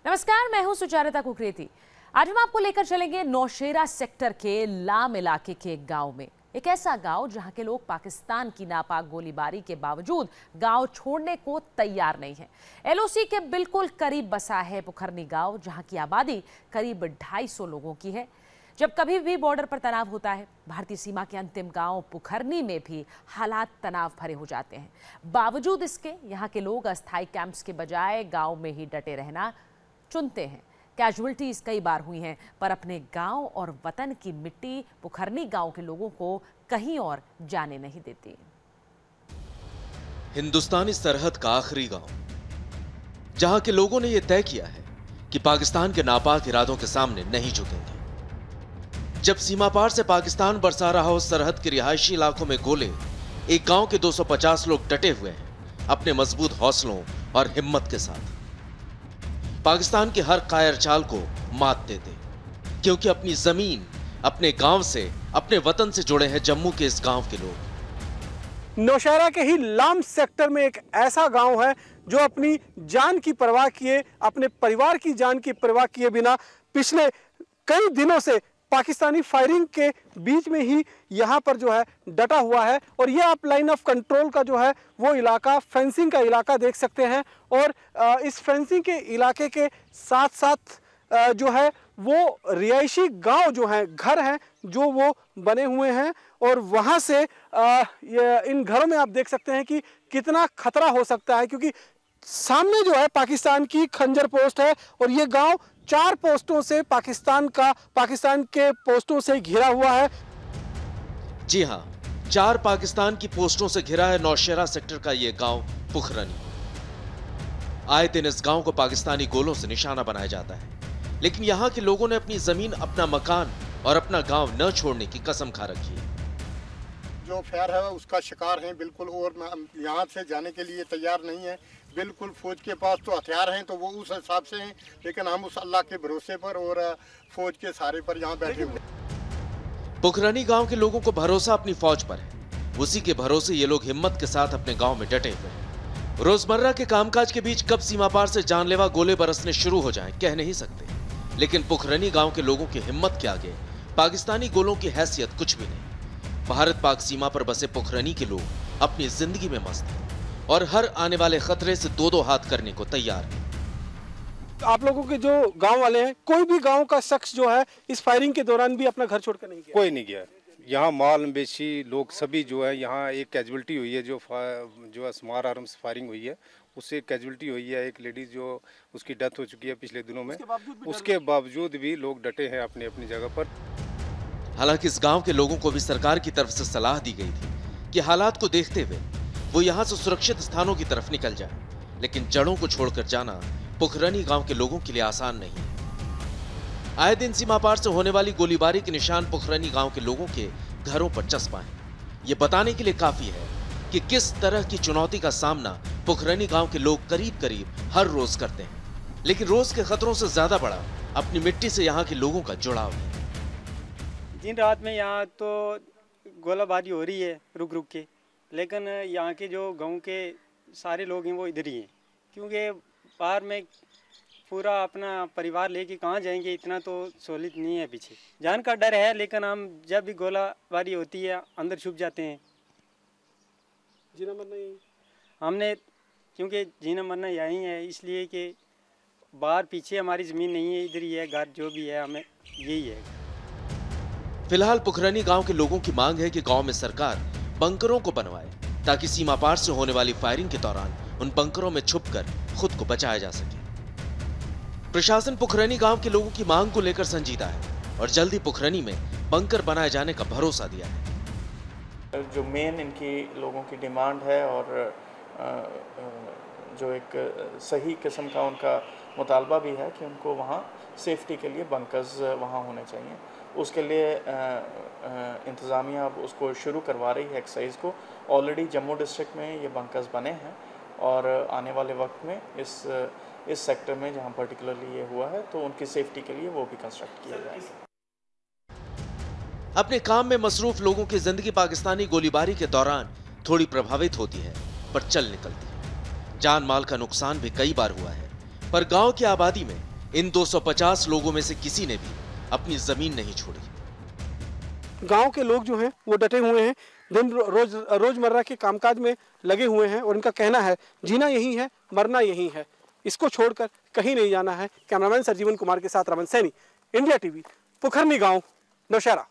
नमस्कार, मैं हूं सुचारिता कुकरेती। आज हम आपको लेकर चलेंगे नौशेरा सेक्टर के लाम इलाके के एक गांव में। एक ऐसा गांव जहां के लोग पाकिस्तान की नापाक गोलीबारी के बावजूद गांव छोड़ने को तैयार नहीं है। एलओसी के बिल्कुल करीब बसा है पुखरनी गांव, जहां की आबादी करीब 250 लोगों की है। जब कभी भी बॉर्डर पर तनाव होता है, भारतीय सीमा के अंतिम गांव पुखरनी में भी हालात तनाव भरे हो जाते हैं। बावजूद इसके यहाँ के लोग अस्थायी कैंप्स के बजाय गांव में ही डटे रहना चुनते हैं। कैजुअल्टीज कई बार हुई हैं, पर अपने गांव और वतन की मिट्टी पुखरनी गांव के लोगों को कहीं और जाने नहीं देती। हिंदुस्तानी सरहद का आखिरी गांव, जहां के लोगों ने यह तय किया है कि पाकिस्तान के नापाक इरादों के सामने नहीं झुकेंगे। जब सीमा पार से पाकिस्तान बरसा रहा हो सरहद के रिहायशी इलाकों में गोले, एक गांव के 250 लोग डटे हुए हैं अपने मजबूत हौसलों और हिम्मत के साथ। पाकिस्तान के हर कायर चाल को मात देते, क्योंकि अपनी जमीन, अपने गांव से, अपने वतन से जुड़े हैं जम्मू के इस गांव के लोग। नौशेरा के ही लाम सेक्टर में एक ऐसा गांव है जो अपनी जान की परवाह किए, अपने परिवार की जान की परवाह किए बिना पिछले कई दिनों से पाकिस्तानी फायरिंग के बीच में ही यहाँ पर जो है डटा हुआ है। और ये आप लाइन ऑफ कंट्रोल का जो है वो इलाका, फेंसिंग का इलाका देख सकते हैं। और इस फेंसिंग के इलाके के साथ साथ जो है वो रिहायशी गांव जो हैं, घर हैं जो वो बने हुए हैं। और वहाँ से इन घरों में आप देख सकते हैं कि कितना खतरा हो सकता है, क्योंकि सामने जो है पाकिस्तान की खंजर पोस्ट है और ये गांव 4 पोस्टों से पाकिस्तान के पोस्टों से घिरा हुआ है। जी हां, 4 पाकिस्तान की पोस्टों से घिरा है नौशेरा सेक्टर का ये गांव पुखरनी। आए दिन इस गांव को पाकिस्तानी गोलों से निशाना बनाया जाता है, लेकिन यहां के लोगों ने अपनी जमीन, अपना मकान और अपना गांव न छोड़ने की कसम खा रखी है। जो फायर है उसका शिकार हैं बिल्कुल, और यहाँ से जाने के लिए तैयार नहीं है बिल्कुल। फौज के पास तो हथियार हैं तो वो उस हिसाब से हैं, लेकिन हम उस अल्लाह के भरोसे पर और फौज के सहारे पर यहाँ बैठे हुए। पुखरनी गांव के लोगों को भरोसा अपनी फौज पर है। उसी के भरोसे ये लोग हिम्मत के साथ अपने गांव में डटे हुए हैं। रोजमर्रा के कामकाज के बीच कब सीमा पार से जानलेवा गोले बरसने शुरू हो जाएं, कह नहीं सकते, लेकिन पुखरनी गांव के लोगों की हिम्मत के आगे पाकिस्तानी गोलों की हैसियत कुछ भी नहीं। भारत पाक सीमा पर बसे पुखरनी के लोग अपनी जिंदगी में मस्त हैं और हर आने वाले खतरे से 2-2 हाथ करने को तैयार है। आप लोगों के जो गांव वाले हैं, कोई भी गांव का शख्स जो है इस फायरिंग के दौरान भी अपना घर छोड़कर नहीं गया? कोई नहीं गया। यहाँ माल मवेशी लोग सभी जो है, यहाँ एक कैजुअल्टी हुई है जो स्मार आर्म से फायरिंग हुई है, उससे कैजुअल्टी हुई है। एक लेडीज जो उसकी डेथ हो चुकी है पिछले दिनों में, उसके बावजूद भी लोग डटे हैं अपनी अपनी जगह पर। हालांकि इस गांव के लोगों को भी सरकार की तरफ से सलाह दी गई थी कि हालात को देखते हुए वो यहां से सुरक्षित स्थानों की तरफ निकल जाए, लेकिन जड़ों को छोड़कर जाना पुखरनी गांव के लोगों के लिए आसान नहीं है। आए दिन सीमा पार से होने वाली गोलीबारी के निशान पुखरनी गांव के लोगों के घरों पर चस्पा है। ये बताने के लिए काफी है कि किस तरह की चुनौती का सामना पुखरनी गांव के लोग करीब करीब हर रोज करते हैं, लेकिन रोज के खतरों से ज्यादा बड़ा अपनी मिट्टी से यहाँ के लोगों का जुड़ाव है। दिन रात में यहाँ तो गोलाबारी हो रही है रुक रुक के, लेकिन यहाँ के जो गांव के सारे लोग हैं वो इधर ही हैं, क्योंकि बाहर में पूरा अपना परिवार लेके कहाँ जाएंगे, इतना तो सहूलियत नहीं है। पीछे जान का डर है, लेकिन हम जब भी गोलाबारी होती है अंदर छुप जाते हैं। जीना मरना यही हमने, क्योंकि जीना मरना यही है, इसलिए कि बाहर पीछे हमारी ज़मीन नहीं है, इधर ही है घर, जो भी है हमें यही है। फिलहाल पुखरनी गांव के लोगों की मांग है कि गांव में सरकार बंकरों को बनवाए, ताकि सीमा पार से होने वाली फायरिंग के दौरान उन बंकरों में छुपकर खुद को बचाया जा सके। प्रशासन पुखरनी गांव के लोगों की मांग को लेकर संजीदा है और जल्दी पुखरनी में बंकर बनाए जाने का भरोसा दिया है। जो मेन इनकी लोगों की डिमांड है और जो एक सही किस्म का उनका मुतालबा भी है कि उनको वहाँ सेफ्टी के लिए बंकर्स वहाँ होने चाहिए। उसके लिए इंतज़ामिया अब उसको शुरू करवा रही है एक्सरसाइज को। ऑलरेडी जम्मू डिस्ट्रिक्ट में ये बंकर्स बने हैं और आने वाले वक्त में इस सेक्टर में जहाँ पर्टिकुलरली ये हुआ है तो उनकी सेफ्टी के लिए वो भी कंस्ट्रक्ट किया जाएगा। अपने काम में मसरूफ लोगों की जिंदगी पाकिस्तानी गोलीबारी के दौरान थोड़ी प्रभावित होती है, पर चल निकलती है। जान माल का नुकसान भी कई बार हुआ है, पर गांव की आबादी में इन 250 लोगों में से किसी ने भी अपनी जमीन नहीं छोड़ी। गांव के लोग जो हैं वो डटे हुए हैं, दिन रोजमर्रा के कामकाज में लगे हुए हैं और इनका कहना है जीना यही है, मरना यही है, इसको छोड़कर कहीं नहीं जाना है। कैमरामैन सरजीवन कुमार के साथ रमन सैनी, इंडिया टीवी, पुखरनी गांव, नौशहरा।